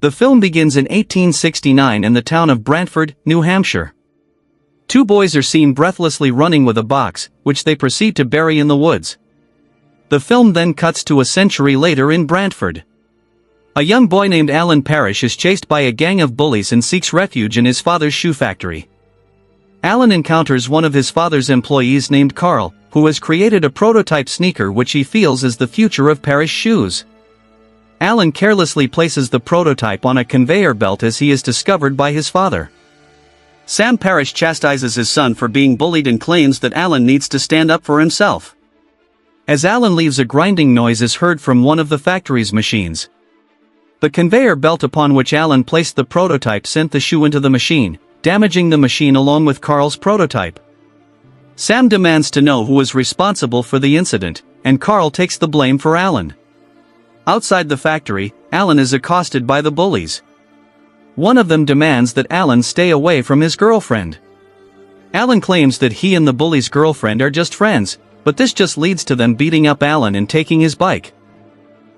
The film begins in 1869 in the town of Brantford, New Hampshire. Two boys are seen breathlessly running with a box, which they proceed to bury in the woods. The film then cuts to a century later in Brantford. A young boy named Alan Parrish is chased by a gang of bullies and seeks refuge in his father's shoe factory. Alan encounters one of his father's employees named Carl, who has created a prototype sneaker which he feels is the future of Parrish shoes. Alan carelessly places the prototype on a conveyor belt as he is discovered by his father. Sam Parrish chastises his son for being bullied and claims that Alan needs to stand up for himself. As Alan leaves, a grinding noise is heard from one of the factory's machines. The conveyor belt upon which Alan placed the prototype sent the shoe into the machine, damaging the machine along with Carl's prototype. Sam demands to know who is responsible for the incident, and Carl takes the blame for Alan. Outside the factory, Alan is accosted by the bullies. One of them demands that Alan stay away from his girlfriend. Alan claims that he and the bully's girlfriend are just friends, but this just leads to them beating up Alan and taking his bike.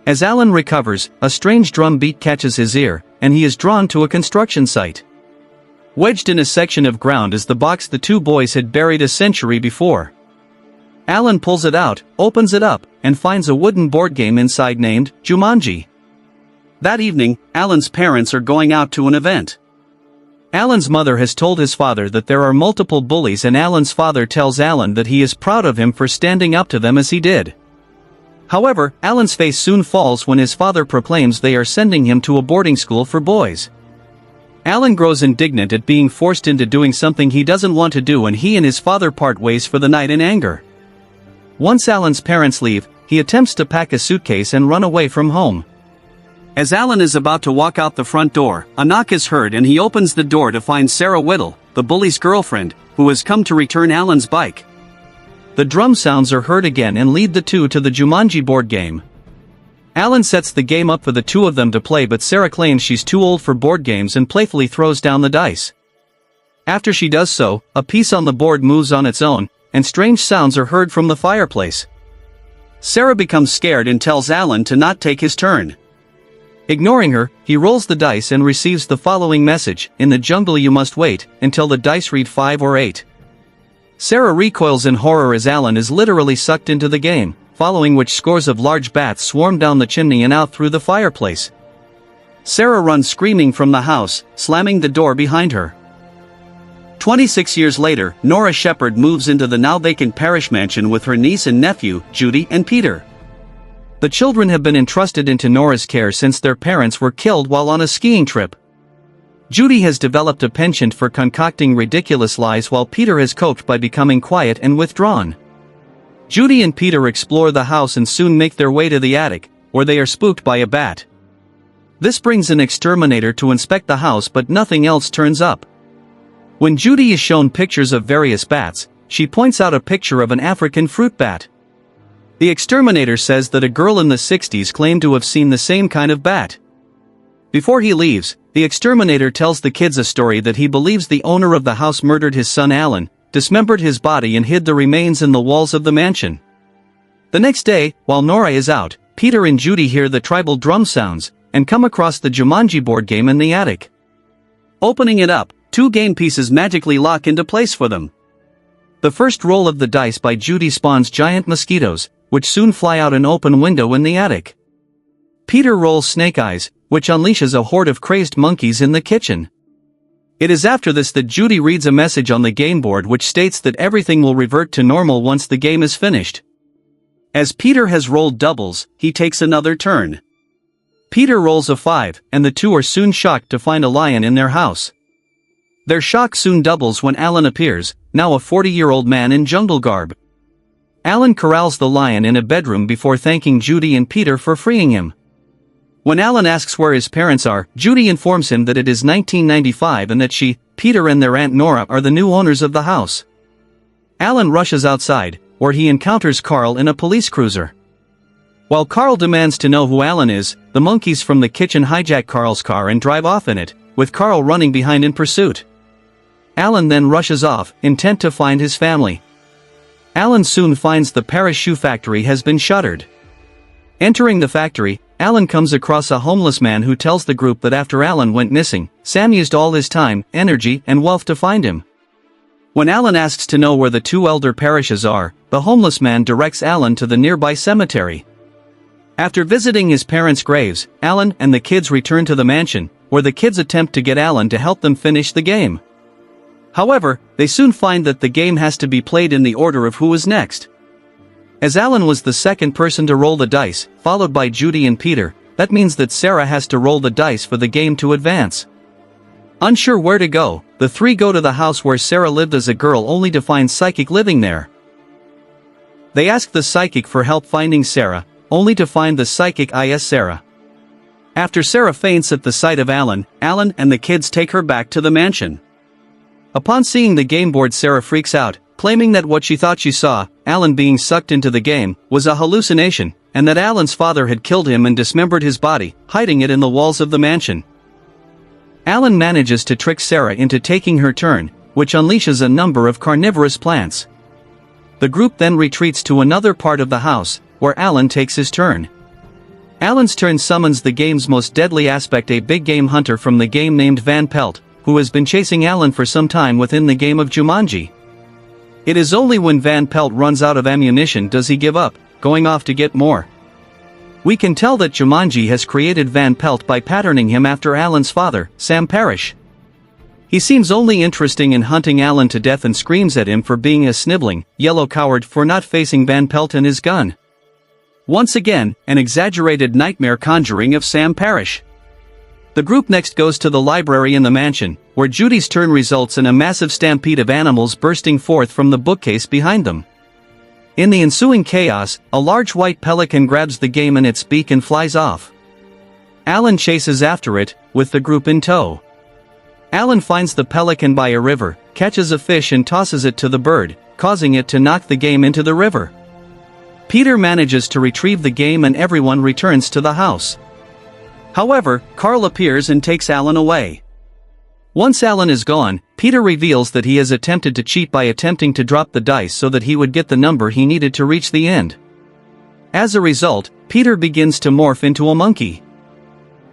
As Alan recovers, a strange drum beat catches his ear, and he is drawn to a construction site. Wedged in a section of ground is the box the two boys had buried a century before. Alan pulls it out, opens it up, and finds a wooden board game inside named Jumanji. That evening, Alan's parents are going out to an event. Alan's mother has told his father that there are multiple bullies, and Alan's father tells Alan that he is proud of him for standing up to them as he did. However, Alan's face soon falls when his father proclaims they are sending him to a boarding school for boys. Alan grows indignant at being forced into doing something he doesn't want to do, and he and his father part ways for the night in anger. Once Alan's parents leave, he attempts to pack a suitcase and run away from home. As Alan is about to walk out the front door, a knock is heard and he opens the door to find Sarah Whittle, the bully's girlfriend, who has come to return Alan's bike. The drum sounds are heard again and lead the two to the Jumanji board game. Alan sets the game up for the two of them to play, but Sarah claims she's too old for board games and playfully throws down the dice. After she does so, a piece on the board moves on its own, and strange sounds are heard from the fireplace. Sarah becomes scared and tells Alan to not take his turn. Ignoring her, he rolls the dice and receives the following message: "In the jungle you must wait until the dice read 5 or 8. Sarah recoils in horror as Alan is literally sucked into the game, following which scores of large bats swarm down the chimney and out through the fireplace. Sarah runs screaming from the house, slamming the door behind her. 26 years later, Nora Shepherd moves into the now-vacant Parrish mansion with her niece and nephew, Judy and Peter. The children have been entrusted into Nora's care since their parents were killed while on a skiing trip. Judy has developed a penchant for concocting ridiculous lies, while Peter has coped by becoming quiet and withdrawn. Judy and Peter explore the house and soon make their way to the attic, where they are spooked by a bat. This brings an exterminator to inspect the house, but nothing else turns up. When Judy is shown pictures of various bats, she points out a picture of an African fruit bat. The exterminator says that a girl in the 60s claimed to have seen the same kind of bat. Before he leaves, the exterminator tells the kids a story that he believes the owner of the house murdered his son Alan, dismembered his body and hid the remains in the walls of the mansion. The next day, while Nora is out, Peter and Judy hear the tribal drum sounds, and come across the Jumanji board game in the attic. Opening it up, 2 game pieces magically lock into place for them. The first roll of the dice by Judy spawns giant mosquitoes, which soon fly out an open window in the attic. Peter rolls snake eyes, which unleashes a horde of crazed monkeys in the kitchen. It is after this that Judy reads a message on the game board which states that everything will revert to normal once the game is finished. As Peter has rolled doubles, he takes another turn. Peter rolls a 5, and the two are soon shocked to find a lion in their house. Their shock soon doubles when Alan appears, now a 40-year-old man in jungle garb. Alan corrals the lion in a bedroom before thanking Judy and Peter for freeing him. When Alan asks where his parents are, Judy informs him that it is 1995 and that she, Peter and their Aunt Nora are the new owners of the house. Alan rushes outside, where he encounters Carl in a police cruiser. While Carl demands to know who Alan is, the monkeys from the kitchen hijack Carl's car and drive off in it, with Carl running behind in pursuit. Alan then rushes off, intent to find his family. Alan soon finds the Parrish shoe factory has been shuttered. Entering the factory, Alan comes across a homeless man who tells the group that after Alan went missing, Sam used all his time, energy, and wealth to find him. When Alan asks to know where the two elder parishes are, the homeless man directs Alan to the nearby cemetery. After visiting his parents' graves, Alan and the kids return to the mansion, where the kids attempt to get Alan to help them finish the game. However, they soon find that the game has to be played in the order of who is next. As Alan was the second person to roll the dice, followed by Judy and Peter, that means that Sarah has to roll the dice for the game to advance. Unsure where to go, the three go to the house where Sarah lived as a girl only to find Psychic living there. They ask the Psychic for help finding Sarah, only to find the Psychic is Sarah. After Sarah faints at the sight of Alan, Alan and the kids take her back to the mansion. Upon seeing the game board, Sarah freaks out, claiming that what she thought she saw, Alan being sucked into the game, was a hallucination, and that Alan's father had killed him and dismembered his body, hiding it in the walls of the mansion. Alan manages to trick Sarah into taking her turn, which unleashes a number of carnivorous plants. The group then retreats to another part of the house, where Alan takes his turn. Alan's turn summons the game's most deadly aspect, a big game hunter from the game named Van Pelt, who has been chasing Alan for some time within the game of Jumanji. It is only when Van Pelt runs out of ammunition does he give up, going off to get more. We can tell that Jumanji has created Van Pelt by patterning him after Alan's father, Sam Parrish. He seems only interested in hunting Alan to death and screams at him for being a sniveling, yellow coward for not facing Van Pelt and his gun. Once again, an exaggerated nightmare conjuring of Sam Parrish. The group next goes to the library in the mansion, where Judy's turn results in a massive stampede of animals bursting forth from the bookcase behind them. In the ensuing chaos, a large white pelican grabs the game in its beak and flies off. Alan chases after it, with the group in tow. Alan finds the pelican by a river, catches a fish and tosses it to the bird, causing it to knock the game into the river. Peter manages to retrieve the game and everyone returns to the house. However, Carl appears and takes Alan away. Once Alan is gone, Peter reveals that he has attempted to cheat by attempting to drop the dice so that he would get the number he needed to reach the end. As a result, Peter begins to morph into a monkey.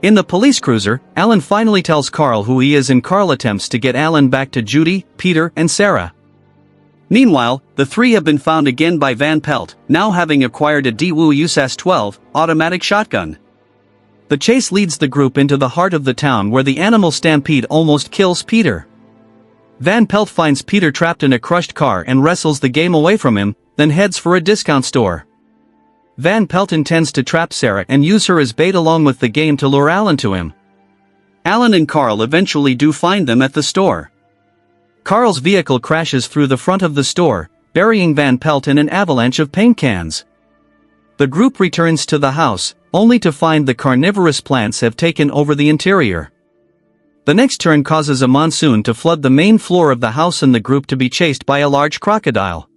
In the police cruiser, Alan finally tells Carl who he is and Carl attempts to get Alan back to Judy, Peter, and Sarah. Meanwhile, the three have been found again by Van Pelt, now having acquired a Daewoo USAS 12 automatic shotgun. The chase leads the group into the heart of the town where the animal stampede almost kills Peter. Van Pelt finds Peter trapped in a crushed car and wrestles the game away from him, then heads for a discount store. Van Pelt intends to trap Sarah and use her as bait along with the game to lure Alan to him. Alan and Carl eventually do find them at the store. Carl's vehicle crashes through the front of the store, burying Van Pelt in an avalanche of paint cans. The group returns to the house, only to find the carnivorous plants have taken over the interior. The next turn causes a monsoon to flood the main floor of the house and the group to be chased by a large crocodile.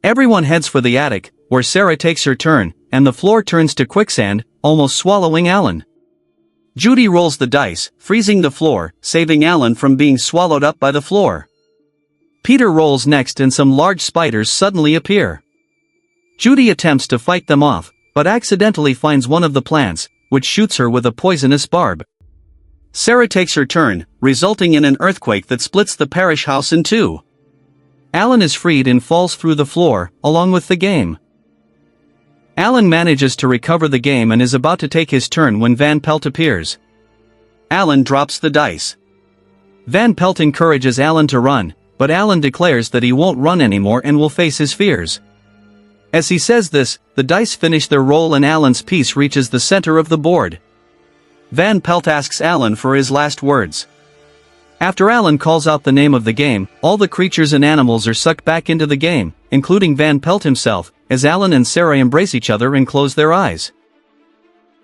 Everyone heads for the attic, where Sarah takes her turn, and the floor turns to quicksand, almost swallowing Alan. Judy rolls the dice, freezing the floor, saving Alan from being swallowed up by the floor. Peter rolls next and some large spiders suddenly appear. Judy attempts to fight them off, but accidentally finds one of the plants, which shoots her with a poisonous barb. Sarah takes her turn, resulting in an earthquake that splits the parish house in two. Alan is freed and falls through the floor, along with the game. Alan manages to recover the game and is about to take his turn when Van Pelt appears. Alan drops the dice. Van Pelt encourages Alan to run, but Alan declares that he won't run anymore and will face his fears. As he says this, the dice finish their roll and Alan's piece reaches the center of the board. Van Pelt asks Alan for his last words. After Alan calls out the name of the game, all the creatures and animals are sucked back into the game, including Van Pelt himself, as Alan and Sarah embrace each other and close their eyes.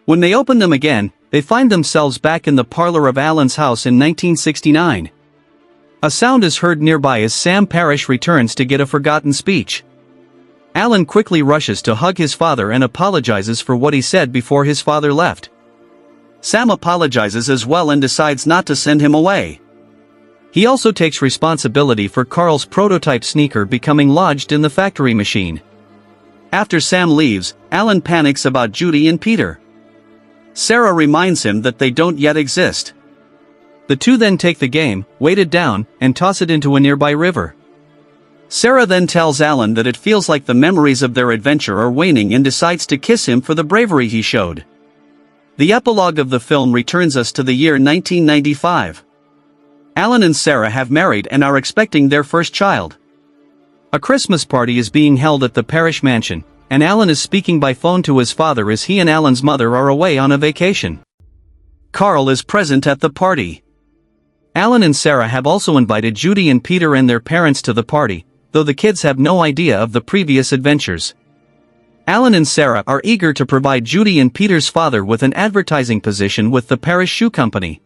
When they open them again, they find themselves back in the parlor of Alan's house in 1969. A sound is heard nearby as Sam Parrish returns to get a forgotten speech. Alan quickly rushes to hug his father and apologizes for what he said before his father left. Sam apologizes as well and decides not to send him away. He also takes responsibility for Carl's prototype sneaker becoming lodged in the factory machine. After Sam leaves, Alan panics about Judy and Peter. Sarah reminds him that they don't yet exist. The two then take the game, weight it down, and toss it into a nearby river. Sarah then tells Alan that it feels like the memories of their adventure are waning and decides to kiss him for the bravery he showed. The epilogue of the film returns us to the year 1995. Alan and Sarah have married and are expecting their first child. A Christmas party is being held at the parish mansion, and Alan is speaking by phone to his father as he and Alan's mother are away on a vacation. Carl is present at the party. Alan and Sarah have also invited Judy and Peter and their parents to the party, though the kids have no idea of the previous adventures. Alan and Sarah are eager to provide Judy and Peter's father with an advertising position with the parish shoe company.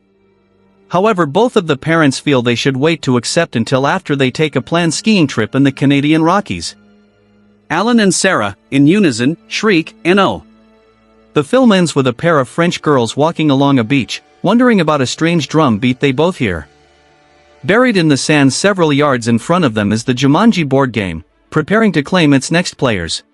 However, both of the parents feel they should wait to accept until after they take a planned skiing trip in the Canadian Rockies. Alan and Sarah, in unison, shriek, "No!" The film ends with a pair of French girls walking along a beach, wondering about a strange drum beat they both hear. Buried in the sand several yards in front of them is the Jumanji board game, preparing to claim its next players.